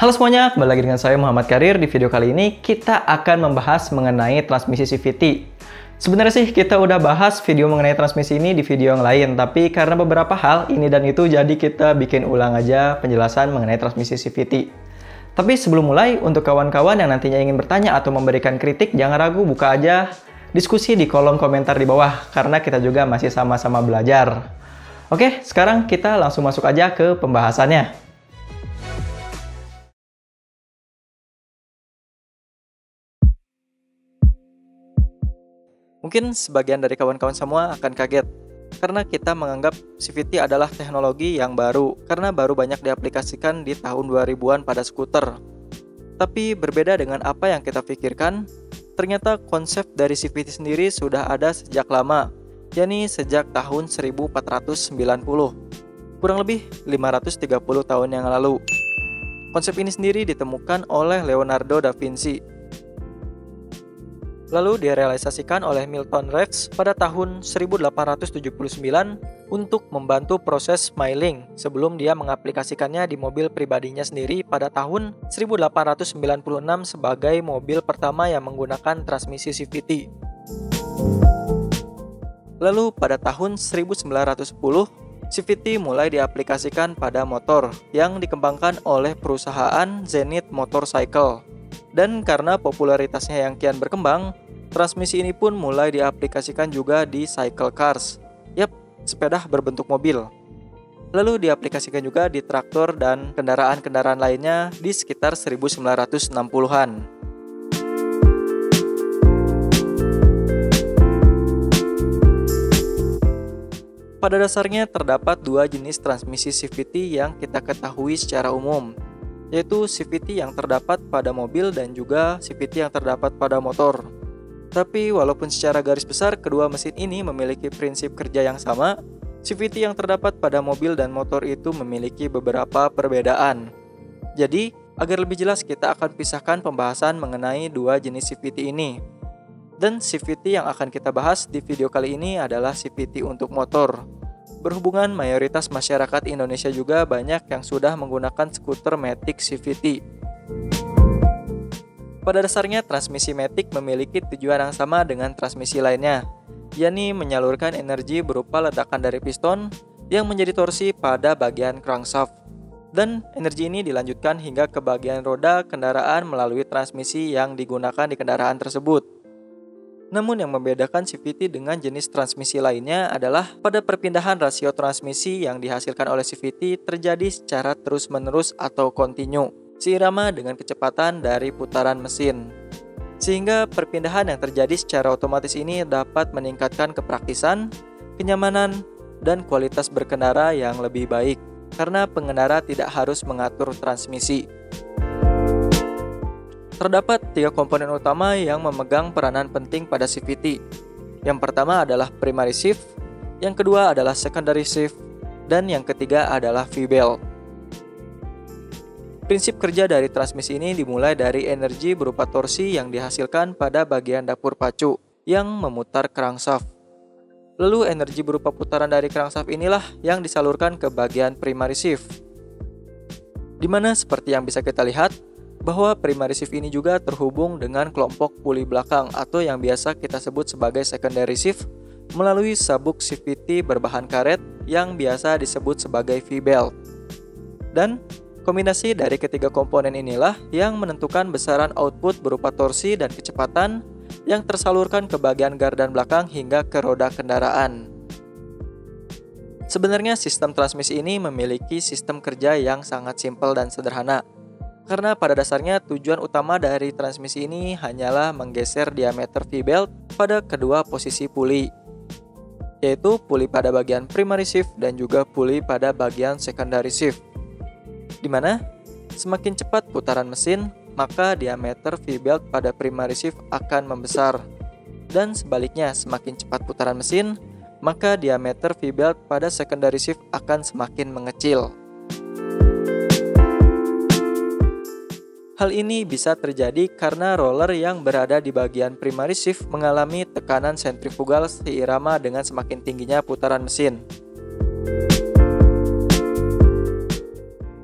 Halo semuanya, kembali lagi dengan saya Muhammad Karir. Di video kali ini kita akan membahas mengenai transmisi CVT. Sebenarnya sih kita udah bahas video mengenai transmisi ini di video yang lain, tapi karena beberapa hal ini dan itu jadi kita bikin ulang aja penjelasan mengenai transmisi CVT. Tapi sebelum mulai, untuk kawan-kawan yang nantinya ingin bertanya atau memberikan kritik, jangan ragu buka aja diskusi di kolom komentar di bawah, karena kita juga masih sama-sama belajar. Oke, sekarang kita langsung masuk aja ke pembahasannya. Mungkin sebagian dari kawan-kawan semua akan kaget, karena kita menganggap CVT adalah teknologi yang baru, karena baru banyak diaplikasikan di tahun 2000-an pada skuter. Tapi berbeda dengan apa yang kita pikirkan, ternyata konsep dari CVT sendiri sudah ada sejak lama, yakni sejak tahun 1490, kurang lebih 530 tahun yang lalu. Konsep ini sendiri ditemukan oleh Leonardo da Vinci, lalu direalisasikan oleh Milton Raves pada tahun 1879 untuk membantu proses smiling sebelum dia mengaplikasikannya di mobil pribadinya sendiri pada tahun 1896 sebagai mobil pertama yang menggunakan transmisi CVT. Lalu pada tahun 1910, CVT mulai diaplikasikan pada motor yang dikembangkan oleh perusahaan Zenith Motorcycle. Dan karena popularitasnya yang kian berkembang, transmisi ini pun mulai diaplikasikan juga di cycle cars. Yap, sepeda berbentuk mobil. Lalu diaplikasikan juga di traktor dan kendaraan-kendaraan lainnya di sekitar 1960-an. Pada dasarnya terdapat dua jenis transmisi CVT yang kita ketahui secara umum, yaitu CVT yang terdapat pada mobil dan juga CVT yang terdapat pada motor. Tapi walaupun secara garis besar kedua mesin ini memiliki prinsip kerja yang sama, CVT yang terdapat pada mobil dan motor itu memiliki beberapa perbedaan. Jadi, agar lebih jelas kita akan pisahkan pembahasan mengenai dua jenis CVT ini. Dan CVT yang akan kita bahas di video kali ini adalah CVT untuk motor. Berhubungan mayoritas masyarakat Indonesia juga banyak yang sudah menggunakan skuter Matic CVT. Pada dasarnya transmisi Matic memiliki tujuan yang sama dengan transmisi lainnya, yakni menyalurkan energi berupa ledakan dari piston yang menjadi torsi pada bagian crankshaft. Dan energi ini dilanjutkan hingga ke bagian roda kendaraan melalui transmisi yang digunakan di kendaraan tersebut. Namun yang membedakan CVT dengan jenis transmisi lainnya adalah pada perpindahan rasio transmisi yang dihasilkan oleh CVT terjadi secara terus-menerus atau kontinu, seirama dengan kecepatan dari putaran mesin. Sehingga perpindahan yang terjadi secara otomatis ini dapat meningkatkan kepraktisan, kenyamanan, dan kualitas berkendara yang lebih baik, karena pengendara tidak harus mengatur transmisi. Terdapat tiga komponen utama yang memegang peranan penting pada CVT. Yang pertama adalah primary shift, yang kedua adalah secondary shift, dan yang ketiga adalah V-belt. Prinsip kerja dari transmisi ini dimulai dari energi berupa torsi yang dihasilkan pada bagian dapur pacu yang memutar crankshaft. Lalu energi berupa putaran dari crankshaft inilah yang disalurkan ke bagian primary shift. Dimana seperti yang bisa kita lihat, bahwa primary shift ini juga terhubung dengan kelompok puli belakang atau yang biasa kita sebut sebagai secondary shift melalui sabuk CVT berbahan karet yang biasa disebut sebagai V-belt. Dan kombinasi dari ketiga komponen inilah yang menentukan besaran output berupa torsi dan kecepatan yang tersalurkan ke bagian gardan belakang hingga ke roda kendaraan. Sebenarnya sistem transmisi ini memiliki sistem kerja yang sangat simpel dan sederhana, karena pada dasarnya tujuan utama dari transmisi ini hanyalah menggeser diameter V-belt pada kedua posisi puli, yaitu puli pada bagian primary shift dan juga puli pada bagian secondary shift. Di mana semakin cepat putaran mesin, maka diameter V-belt pada primary shift akan membesar. Dan sebaliknya, semakin cepat putaran mesin, maka diameter V-belt pada secondary shift akan semakin mengecil. Hal ini bisa terjadi karena roller yang berada di bagian primary shift mengalami tekanan sentrifugal seirama dengan semakin tingginya putaran mesin.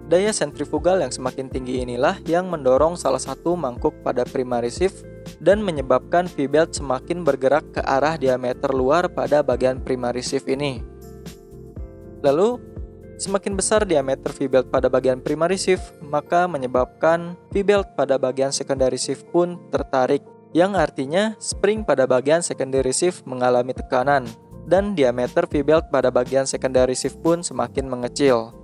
Daya sentrifugal yang semakin tinggi inilah yang mendorong salah satu mangkuk pada primary sieve dan menyebabkan V-belt semakin bergerak ke arah diameter luar pada bagian primary sieve ini. Lalu, semakin besar diameter V-belt pada bagian primary sieve, maka menyebabkan V-belt pada bagian secondary sieve pun tertarik, yang artinya spring pada bagian secondary sieve mengalami tekanan, dan diameter V-belt pada bagian secondary sieve pun semakin mengecil.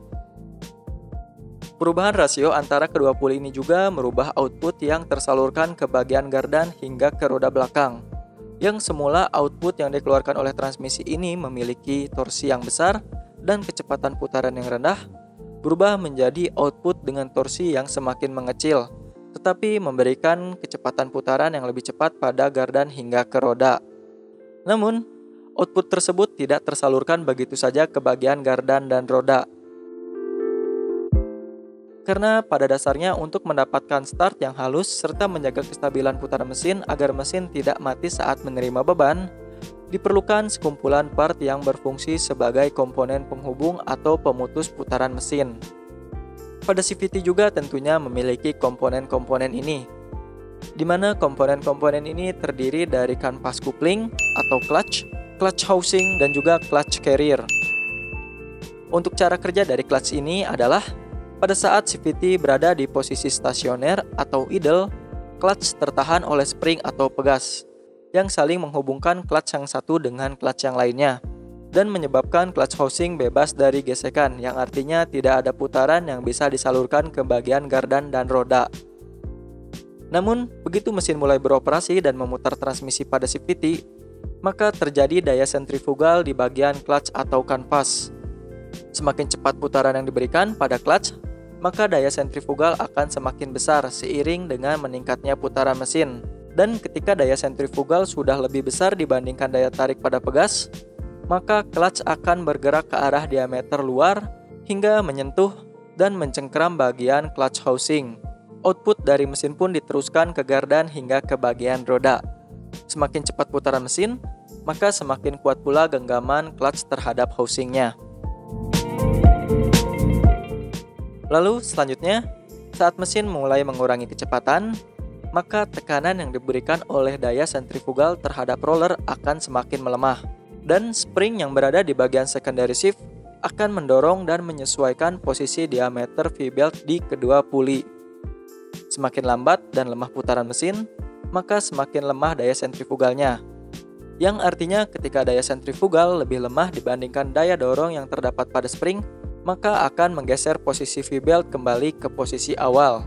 Perubahan rasio antara kedua puli ini juga merubah output yang tersalurkan ke bagian gardan hingga ke roda belakang. Yang semula output yang dikeluarkan oleh transmisi ini memiliki torsi yang besar dan kecepatan putaran yang rendah, berubah menjadi output dengan torsi yang semakin mengecil, tetapi memberikan kecepatan putaran yang lebih cepat pada gardan hingga ke roda. Namun, output tersebut tidak tersalurkan begitu saja ke bagian gardan dan roda. Karena pada dasarnya untuk mendapatkan start yang halus serta menjaga kestabilan putaran mesin agar mesin tidak mati saat menerima beban, diperlukan sekumpulan part yang berfungsi sebagai komponen penghubung atau pemutus putaran mesin. Pada CVT juga tentunya memiliki komponen-komponen ini, di mana komponen-komponen ini terdiri dari kanvas coupling atau clutch housing, dan juga clutch carrier. Untuk cara kerja dari clutch ini adalah pada saat CVT berada di posisi stasioner atau idle, clutch tertahan oleh spring atau pegas yang saling menghubungkan clutch yang satu dengan clutch yang lainnya dan menyebabkan clutch housing bebas dari gesekan, yang artinya tidak ada putaran yang bisa disalurkan ke bagian gardan dan roda. Namun, begitu mesin mulai beroperasi dan memutar transmisi pada CVT, maka terjadi daya sentrifugal di bagian clutch atau kanvas. Semakin cepat putaran yang diberikan pada clutch, maka daya sentrifugal akan semakin besar seiring dengan meningkatnya putaran mesin. Dan ketika daya sentrifugal sudah lebih besar dibandingkan daya tarik pada pegas, maka clutch akan bergerak ke arah diameter luar hingga menyentuh dan mencengkeram bagian clutch housing. Output dari mesin pun diteruskan ke gardan hingga ke bagian roda. Semakin cepat putaran mesin, maka semakin kuat pula genggaman clutch terhadap housingnya. Lalu selanjutnya, saat mesin mulai mengurangi kecepatan, maka tekanan yang diberikan oleh daya sentrifugal terhadap roller akan semakin melemah, dan spring yang berada di bagian secondary sieve akan mendorong dan menyesuaikan posisi diameter V-belt di kedua puli. Semakin lambat dan lemah putaran mesin, maka semakin lemah daya sentrifugalnya, yang artinya ketika daya sentrifugal lebih lemah dibandingkan daya dorong yang terdapat pada spring, maka akan menggeser posisi V-belt kembali ke posisi awal.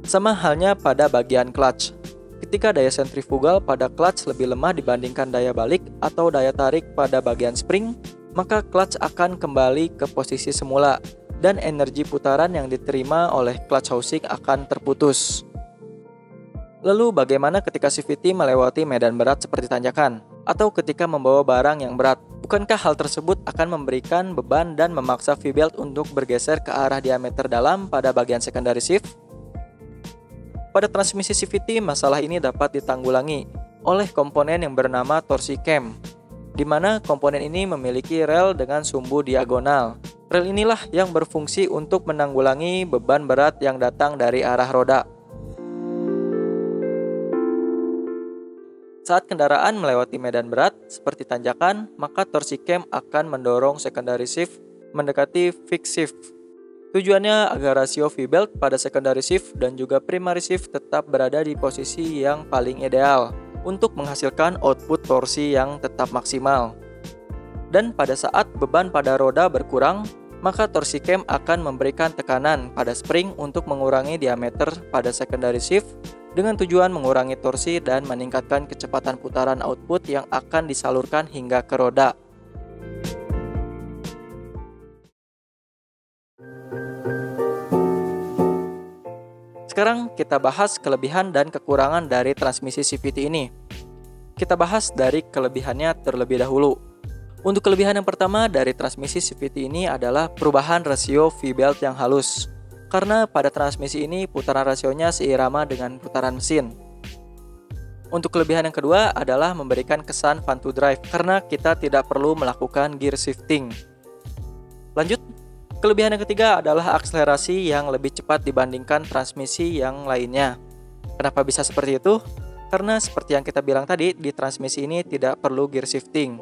Sama halnya pada bagian clutch. Ketika daya sentrifugal pada clutch lebih lemah dibandingkan daya balik atau daya tarik pada bagian spring, maka clutch akan kembali ke posisi semula dan energi putaran yang diterima oleh clutch housing akan terputus. Lalu bagaimana ketika CVT melewati medan berat seperti tanjakan atau ketika membawa barang yang berat? Bukankah hal tersebut akan memberikan beban dan memaksa V-belt untuk bergeser ke arah diameter dalam pada bagian secondary sieve? Pada transmisi CVT, masalah ini dapat ditanggulangi oleh komponen yang bernama torsi cam, di mana komponen ini memiliki rel dengan sumbu diagonal. Rel inilah yang berfungsi untuk menanggulangi beban berat yang datang dari arah roda. Saat kendaraan melewati medan berat seperti tanjakan, maka torsi cam akan mendorong secondary sieve mendekati fixed sieve. Tujuannya agar rasio V-belt pada secondary sieve dan juga primary sieve tetap berada di posisi yang paling ideal untuk menghasilkan output torsi yang tetap maksimal. Dan pada saat beban pada roda berkurang, maka torsi cam akan memberikan tekanan pada spring untuk mengurangi diameter pada secondary sieve dengan tujuan mengurangi torsi dan meningkatkan kecepatan putaran output yang akan disalurkan hingga ke roda. Sekarang kita bahas kelebihan dan kekurangan dari transmisi CVT ini. Kita bahas dari kelebihannya terlebih dahulu. Untuk kelebihan yang pertama dari transmisi CVT ini adalah perubahan rasio V-belt yang halus. Karena pada transmisi ini putaran rasionya seirama dengan putaran mesin. Untuk kelebihan yang kedua adalah memberikan kesan fun to drive karena kita tidak perlu melakukan gear shifting. Lanjut, Kelebihan yang ketiga adalah akselerasi yang lebih cepat dibandingkan transmisi yang lainnya. Kenapa bisa seperti itu? Karena seperti yang kita bilang tadi, di transmisi ini tidak perlu gear shifting,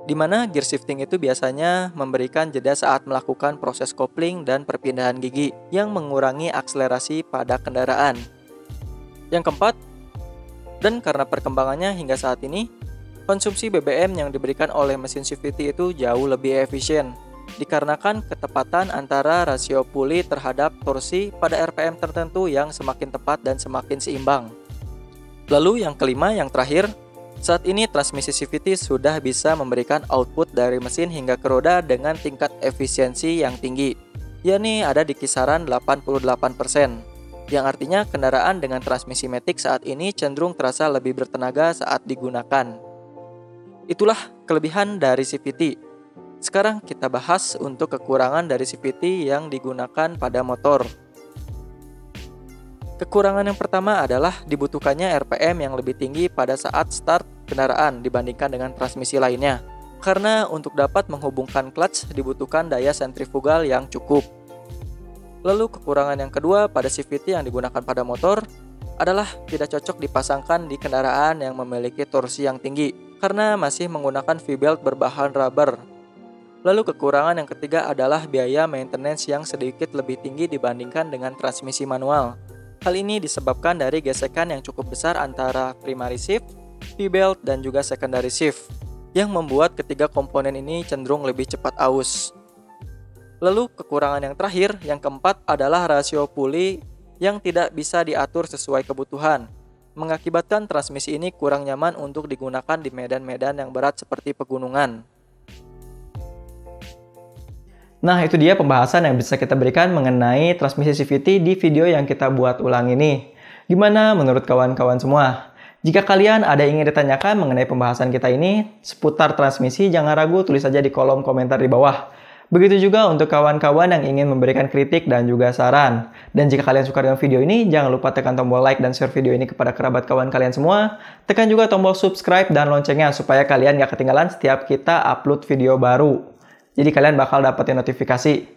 di mana gear shifting itu biasanya memberikan jeda saat melakukan proses kopling dan perpindahan gigi yang mengurangi akselerasi pada kendaraan. Yang keempat, dan karena perkembangannya hingga saat ini, konsumsi BBM yang diberikan oleh mesin CVT itu jauh lebih efisien, dikarenakan ketepatan antara rasio puli terhadap torsi pada RPM tertentu yang semakin tepat dan semakin seimbang. Lalu yang kelima, yang terakhir, saat ini transmisi CVT sudah bisa memberikan output dari mesin hingga ke roda dengan tingkat efisiensi yang tinggi, yakni ada di kisaran 88%, yang artinya kendaraan dengan transmisi matic saat ini cenderung terasa lebih bertenaga saat digunakan. Itulah kelebihan dari CVT. Sekarang kita bahas untuk kekurangan dari CVT yang digunakan pada motor. Kekurangan yang pertama adalah dibutuhkannya RPM yang lebih tinggi pada saat start kendaraan dibandingkan dengan transmisi lainnya. Karena untuk dapat menghubungkan clutch dibutuhkan daya sentrifugal yang cukup. Lalu kekurangan yang kedua pada CVT yang digunakan pada motor adalah tidak cocok dipasangkan di kendaraan yang memiliki torsi yang tinggi karena masih menggunakan V-belt berbahan rubber. Lalu kekurangan yang ketiga adalah biaya maintenance yang sedikit lebih tinggi dibandingkan dengan transmisi manual. Hal ini disebabkan dari gesekan yang cukup besar antara primary shift, V-belt, dan juga secondary shift, yang membuat ketiga komponen ini cenderung lebih cepat aus. Lalu kekurangan yang terakhir, yang keempat, adalah rasio puli yang tidak bisa diatur sesuai kebutuhan, mengakibatkan transmisi ini kurang nyaman untuk digunakan di medan-medan yang berat seperti pegunungan. Nah, itu dia pembahasan yang bisa kita berikan mengenai transmisi CVT di video yang kita buat ulang ini. Gimana menurut kawan-kawan semua? Jika kalian ada yang ingin ditanyakan mengenai pembahasan kita ini seputar transmisi, jangan ragu tulis saja di kolom komentar di bawah. Begitu juga untuk kawan-kawan yang ingin memberikan kritik dan juga saran. Dan jika kalian suka dengan video ini, jangan lupa tekan tombol like dan share video ini kepada kerabat kawan kalian semua. Tekan juga tombol subscribe dan loncengnya supaya kalian gak ketinggalan setiap kita upload video baru. Jadi kalian bakal dapetin notifikasi.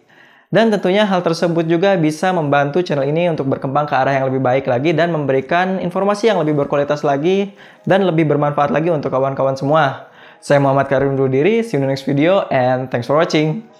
Dan tentunya hal tersebut juga bisa membantu channel ini untuk berkembang ke arah yang lebih baik lagi dan memberikan informasi yang lebih berkualitas lagi dan lebih bermanfaat lagi untuk kawan-kawan semua. Saya Muhammad Karim undur diri, see you in the next video and thanks for watching.